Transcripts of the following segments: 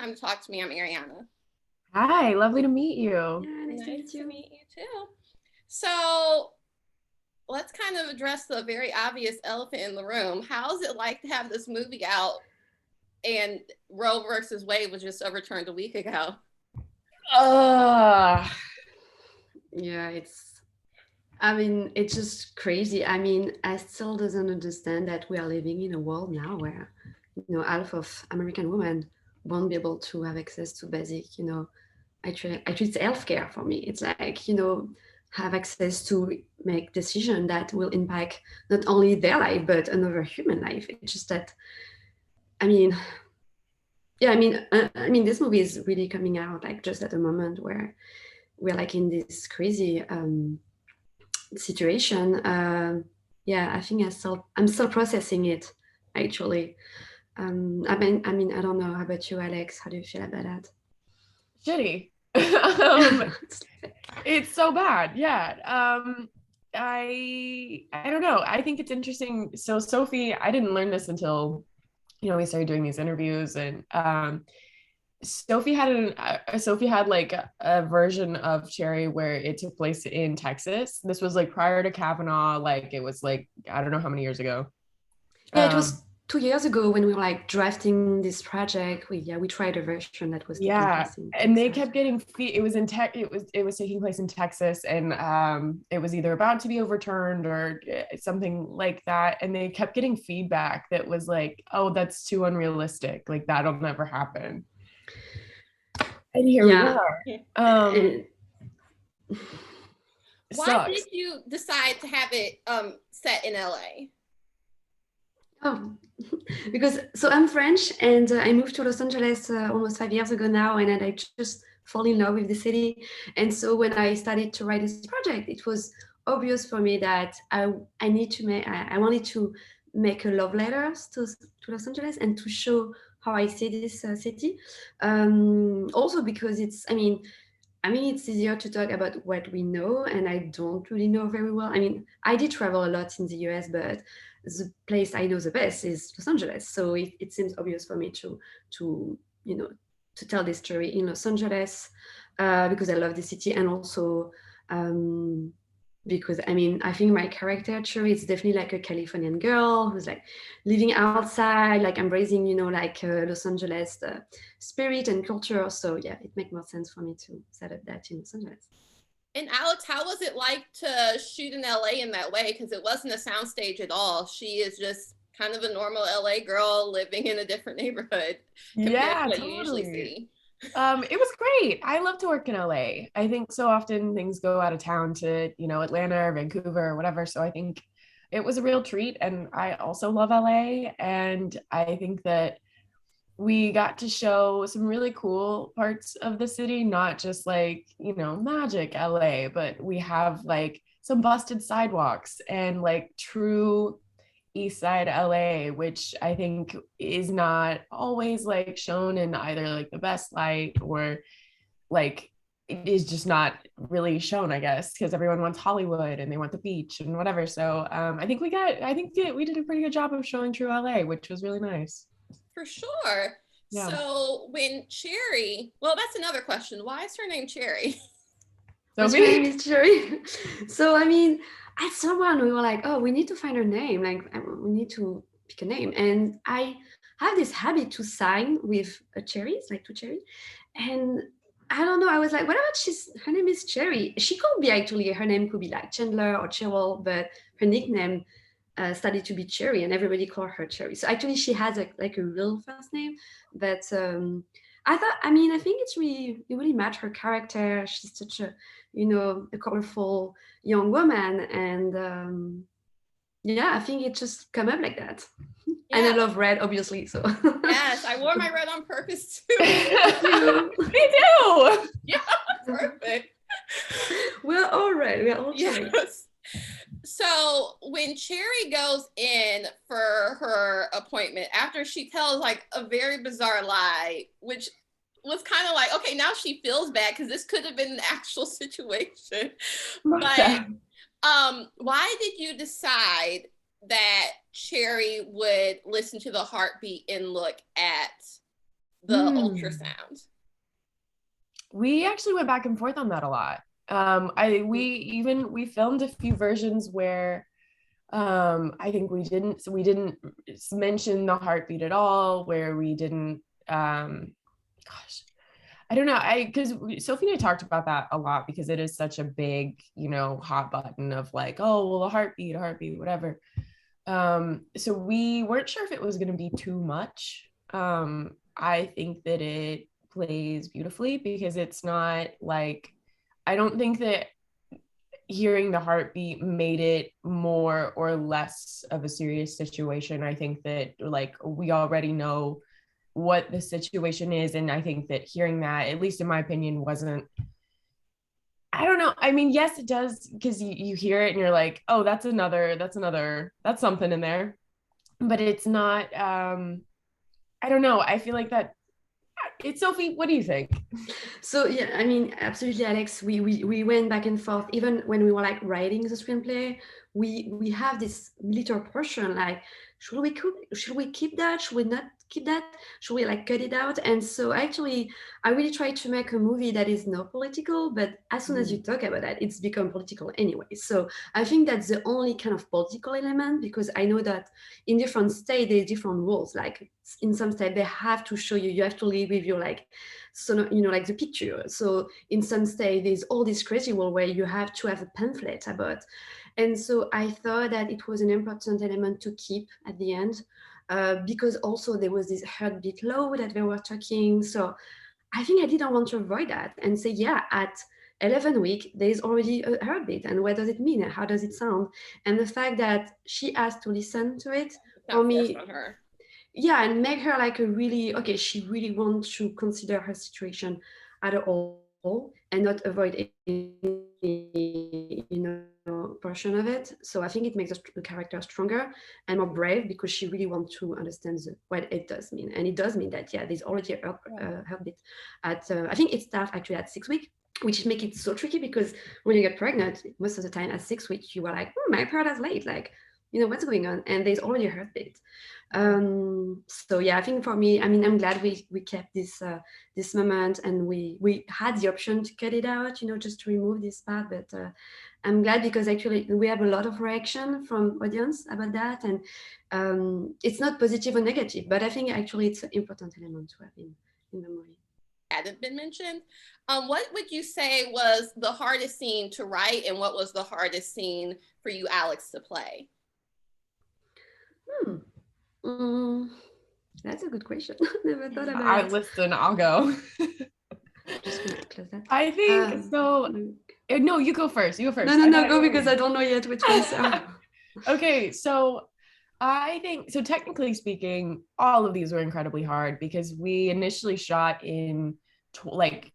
time to talk to me. I'm Ariana. Hi, lovely to meet you. Yeah, nice to meet you too. So let's kind of address the very obvious elephant in the room. How's it like to have this movie out and Roe versus Wade was just overturned a week ago? Yeah, it's just crazy. I still doesn't understand that we are living in a world now where, half of American women won't be able to have access to basic, I treat healthcare for me. It's like, have access to make decision that will impact not only their life, but another human life. It's just that, I mean, yeah, this movie is really coming out like just at a moment where we're like in this crazy situation. Yeah, I think I'm still processing it actually. I don't know. How about you, Alex? How do you feel about that? Shitty. It's so bad. Yeah. I don't know. I think it's interesting. So Sophie, I didn't learn this until we started doing these interviews, and Sophie had like a version of Cherry where it took place in Texas. This was like prior to Kavanaugh. Like it was like I don't know how many years ago. Yeah, it was 2 years ago when we were like drafting this project. We tried a version that was taking place in and Texas. they kept getting it was in tech it was taking place in Texas, and it was either about to be overturned or something like that, and they kept getting feedback that was like, oh, that's too unrealistic, like that'll never happen. And here we are. Why did you decide to have it set in LA? Oh, because I'm French, and I moved to Los Angeles almost 5 years ago now, and I just fall in love with the city. And so when I started to write this project, it was obvious for me that I wanted to make a love letter to Los Angeles and to show how I see this city. Also because it's easier to talk about what we know, and I don't really know very well. I did travel a lot in the US, but the place I know the best is Los Angeles. So it seems obvious for me to tell this story in Los Angeles because I love the city, and also because I think my character Cherry is definitely like a Californian girl who's like living outside, like embracing Los Angeles spirit and culture. So yeah, it makes more sense for me to set up that in Los Angeles. And Alex, how was it like to shoot in LA in that way? Because it wasn't a soundstage at all. She is just kind of a normal LA girl living in a different neighborhood compared to what you usually see. It was great. I love to work in LA. I think so often things go out of town to, Atlanta or Vancouver or whatever. So I think it was a real treat. And I also love LA. And I think that we got to show some really cool parts of the city, not just like, magic LA, but we have like some busted sidewalks and like true East Side LA, which I think is not always like shown in either like the best light, or like it is just not really shown, I guess, because everyone wants Hollywood and they want the beach and whatever. So I think we did a pretty good job of showing true LA, which was really nice. For sure. Yeah. So when Cherry, well, that's another question. Why is her name Cherry? Her name is Cherry. So at someone we were like, oh, we need to find her name. Like we need to pick a name. And I have this habit to sign with a cherries, like two cherries. And I don't know. I was like, what about her name is Cherry? She could be actually, her name could be like Chandler or Cheryl, but her nickname started to be Cherry, and everybody called her Cherry. So actually, she has a real first name, but I think it really matched her character. She's such a colorful young woman, and yeah, I think it just come up like that. Yeah. And I love red, obviously. So yes, I wore my red on purpose too. Me too. Yeah, perfect. We're all red. We're all cherry. Yes. So when Cherry goes in for her appointment, after she tells like a very bizarre lie, which was kind of like, okay, now she feels bad because this could have been an actual situation. But why did you decide that Cherry would listen to the heartbeat and look at the ultrasound? We actually went back and forth on that a lot. We filmed a few versions where I think we didn't mention the heartbeat at all, where we didn't gosh, I don't know. Because Sophie and I talked about that a lot because it is such a big, hot button of like, oh, well, a heartbeat, whatever. So we weren't sure if it was going to be too much. I think that it plays beautifully because it's not like, I don't think that hearing the heartbeat made it more or less of a serious situation. I think that like we already know what the situation is, and I think that hearing that, at least in my opinion, wasn't, I don't know. I mean, yes, it does, because you hear it and you're like, oh, that's something in there. But it's not, I don't know. I feel like that it's Sophie, what do you think? So yeah, I mean, absolutely, Alex. We went back and forth. Even when we were like writing the screenplay, we have this little portion like, should we keep that? Should we not keep that? Should we like cut it out? And so actually, I really tried to make a movie that is not political, but as soon as you talk about that, it's become political anyway. So I think that's the only kind of political element, because I know that in different states there's different rules. Like in some states they have to show you have to leave with your like, so like the picture. So in some states there's all this crazy rule where you have to have a pamphlet about. And so I thought that it was an important element to keep at the end, because also there was this heartbeat law that they were talking. So I think I didn't want to avoid that and say, yeah, at 11 week, there's already a heartbeat. And what does it mean? How does it sound? And the fact that she asked to listen to it, for me, on her. Yeah, and make her like a really, okay, she really wants to consider her situation at all and not avoid any, portion of it. So I think it makes the character stronger and more brave, because she really wants to understand what it does mean. And it does mean that, yeah, there's already a heartbeat at, I think it starts actually at 6 weeks, which make it so tricky, because when you get pregnant, most of the time at 6 weeks, you are like, my period is late, like, what's going on? And there's already a heartbeat. So yeah, I think for me, I mean, I'm glad we kept this moment, and we had the option to cut it out, just to remove this part. But I'm glad, because actually we have a lot of reaction from audience about that, and it's not positive or negative, but I think actually it's an important element to have in the movie. Hadn't been mentioned. What would you say was the hardest scene to write, and what was the hardest scene for you, Alex, to play? That's a good question. Never thought about it. Listen, I'll go. Just gonna close that. I think so. No, you go first. You go first. No, go, because I don't know yet which one. So. Okay, so I think, so technically speaking, all of these were incredibly hard, because we initially shot in like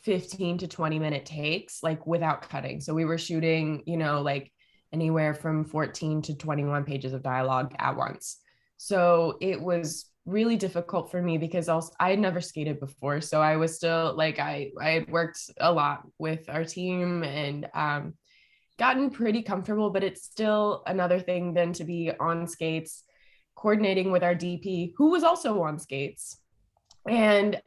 15 to 20-minute takes, like without cutting. So we were shooting, like anywhere from 14 to 21 pages of dialogue at once. So it was really difficult for me, because also I had never skated before. So I was still like, I had worked a lot with our team and gotten pretty comfortable, but it's still another thing than to be on skates, coordinating with our DP, who was also on skates, and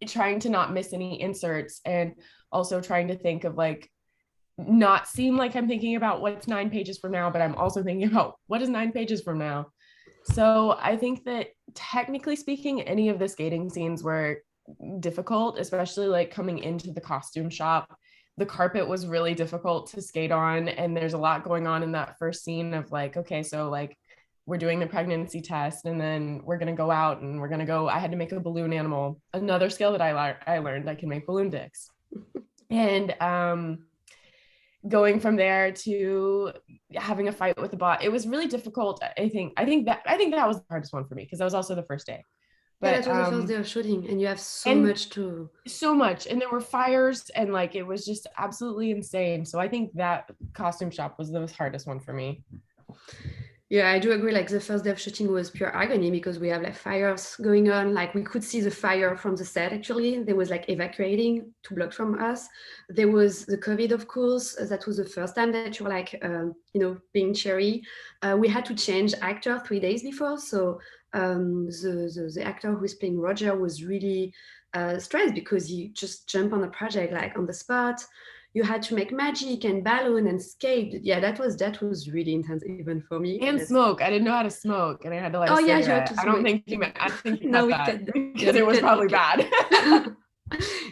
trying to not miss any inserts, and also trying to think of like, not seem like I'm thinking about what's 9 pages from now, but I'm also thinking about what is 9 pages from now. So I think that technically speaking, any of the skating scenes were difficult, especially like coming into the costume shop. The carpet was really difficult to skate on, and there's a lot going on in that first scene of like, okay, so like we're doing the pregnancy test, and then we're going to go out and we're going to go, I had to make a balloon animal, another skill that I learned, I can make balloon dicks. And going from there to having a fight with the bot, it was really difficult. I think that was the hardest one for me, because that was also the first day. But yeah, that was the first day of shooting, and you have so much, and there were fires, and like it was just absolutely insane. So I think that costume shop was the hardest one for me. Yeah, I do agree. Like the first day of shooting was pure agony, because we have like fires going on. Like we could see the fire from the set. Actually, there was like evacuating 2 blocks from us. There was the COVID, of course. That was the first time that you were like, being Cherry. We had to change actor 3 days before. So the actor who's playing Roger was really stressed because he just jumped on the project like on the spot. You had to make magic and balloon and skate. Yeah, that was really intense even for me. And smoke. I didn't know how to smoke, and I had to light a yeah, you cigarette. had to I don't smoke. think you meant. I think you No, meant we that cut that. because it was probably bad.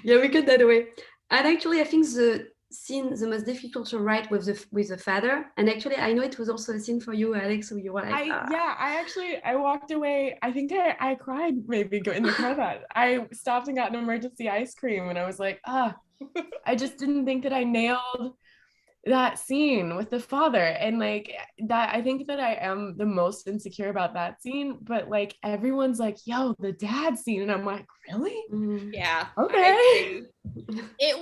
Yeah, we cut that away. And actually, I think the scene the most difficult to write with the father. And actually, I know it was also a scene for you, Alex. So you were like, I walked away. I think I cried maybe in the car. That I stopped and got an emergency ice cream, and I was like, I just didn't think that I nailed that scene with the father. And like that, I think that I am the most insecure about that scene, but like everyone's like, yo, the dad scene, and I'm like, really? Yeah, okay. It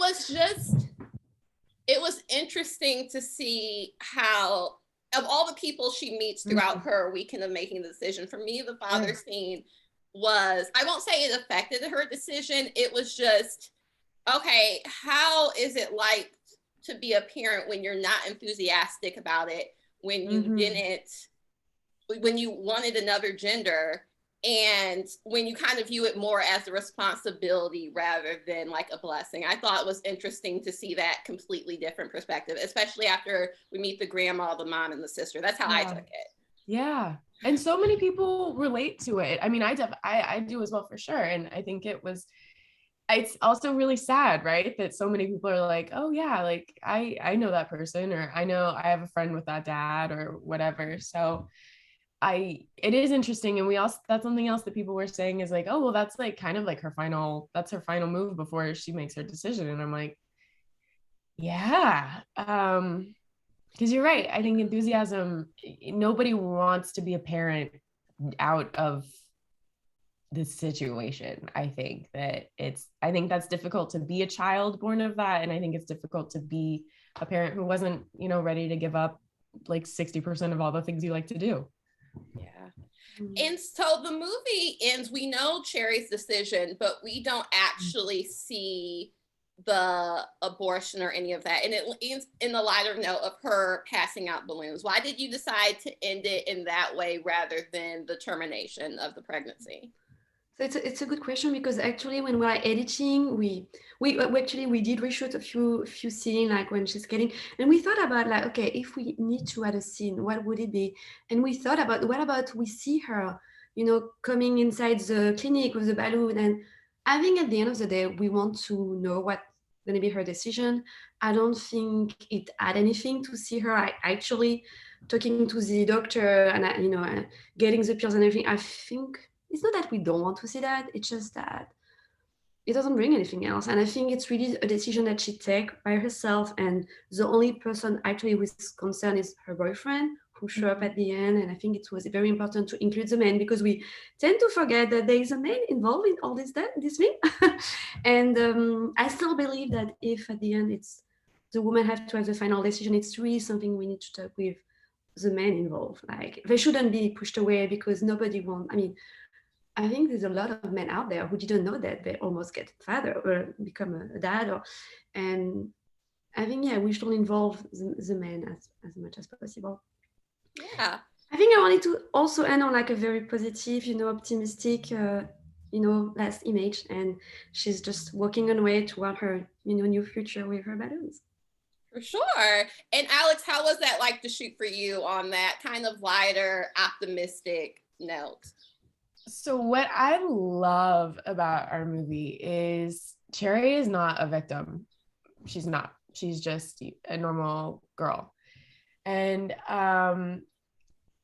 was interesting to see how, of all the people she meets throughout her weekend of making the decision, for me the father scene was, I won't say it affected her decision, it was just, okay, how is it like to be a parent when you're not enthusiastic about it, when you when you wanted another gender, and when you kind of view it more as a responsibility rather than like a blessing. I thought it was interesting to see that completely different perspective, especially after we meet the grandma, the mom, and the sister. That's how I took it. Yeah. And so many people relate to it. I mean, I do as well, for sure. And I think it's also really sad, right? That so many people are like, oh yeah, like I know that person, or I know I have a friend with that dad or whatever. So it is interesting. And that's something else that people were saying is like, oh, well, that's like kind of like her final move before she makes her decision. And I'm like, yeah. Because you're right. I think enthusiasm, nobody wants to be a parent out of this situation. I think that's difficult to be a child born of that. And I think it's difficult to be a parent who wasn't, ready to give up like 60% of all the things you like to do. Yeah. And so the movie ends, we know Cherry's decision, but we don't actually see the abortion or any of that. And it ends in the lighter note of her passing out balloons. Why did you decide to end it in that way rather than the termination of the pregnancy? So it's a good question, because actually when we are editing, we did reshoot a few scenes like when she's getting, and we thought about like, okay, if we need to add a scene, what would it be? And we thought about, what about we see her, coming inside the clinic with the balloon, and I think at the end of the day we want to know what's going to be her decision. I don't think it add anything to see her actually talking to the doctor and getting the pills and everything. I think it's not that we don't want to see that, it's just that it doesn't bring anything else. And I think it's really a decision that she take by herself, and the only person actually who is concerned is her boyfriend, who show up at the end. And I think it was very important to include the man, because we tend to forget that there is a man involved in all this thing. And I still believe that if at the end it's the woman have to have the final decision, it's really something we need to talk with the men involved. Like, they shouldn't be pushed away because nobody wants, I think there's a lot of men out there who didn't know that they almost get father or become a dad, and I think we should involve the men as much as possible. Yeah, I think I wanted to also end on like a very positive, optimistic, last image, and she's just walking on way toward her, new future with her balloons. For sure. And Alex, how was that like to shoot for you on that kind of lighter, optimistic note? So what I love about our movie is Cherry is not a victim. She's not. She's just a normal girl. And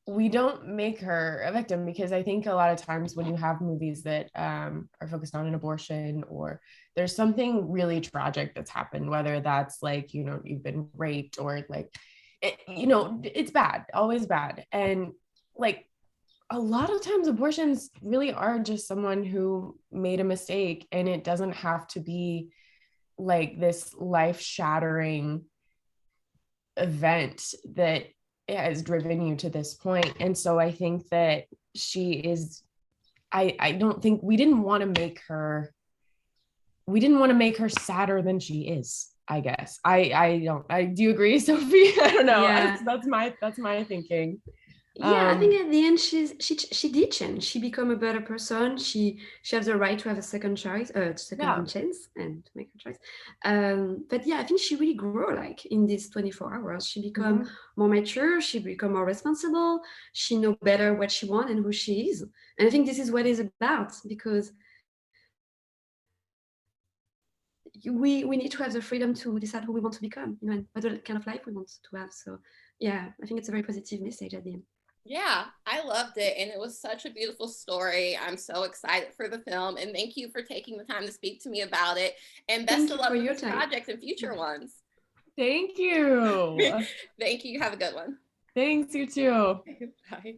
we don't make her a victim, because I think a lot of times when you have movies that are focused on an abortion, or there's something really tragic that's happened, whether that's like, you've been raped, or like, it's bad, always bad. And like, a lot of times abortions really are just someone who made a mistake, and it doesn't have to be like this life-shattering event that has driven you to this point. And so I think that she is, I don't think we didn't want to make her sadder than she is, I guess. Do you agree, Sophie? I don't know. Yeah. That's my thinking. Yeah, I think at the end she did change. She become a better person. She has the right to have a second choice, second chance, and to make a choice. But yeah, I think she really grew like in these 24 hours. She become more mature. She become more responsible. She know better what she wants and who she is. And I think this is what it's about, because we need to have the freedom to decide who we want to become, you know, and what kind of life we want to have. So yeah, I think it's a very positive message at the end. Yeah, I loved it. And it was such a beautiful story. I'm so excited for the film. And thank you for taking the time to speak to me about it. And best of luck with this project and future ones. Thank you. Thank you. Have a good one. Thanks, you too. Bye.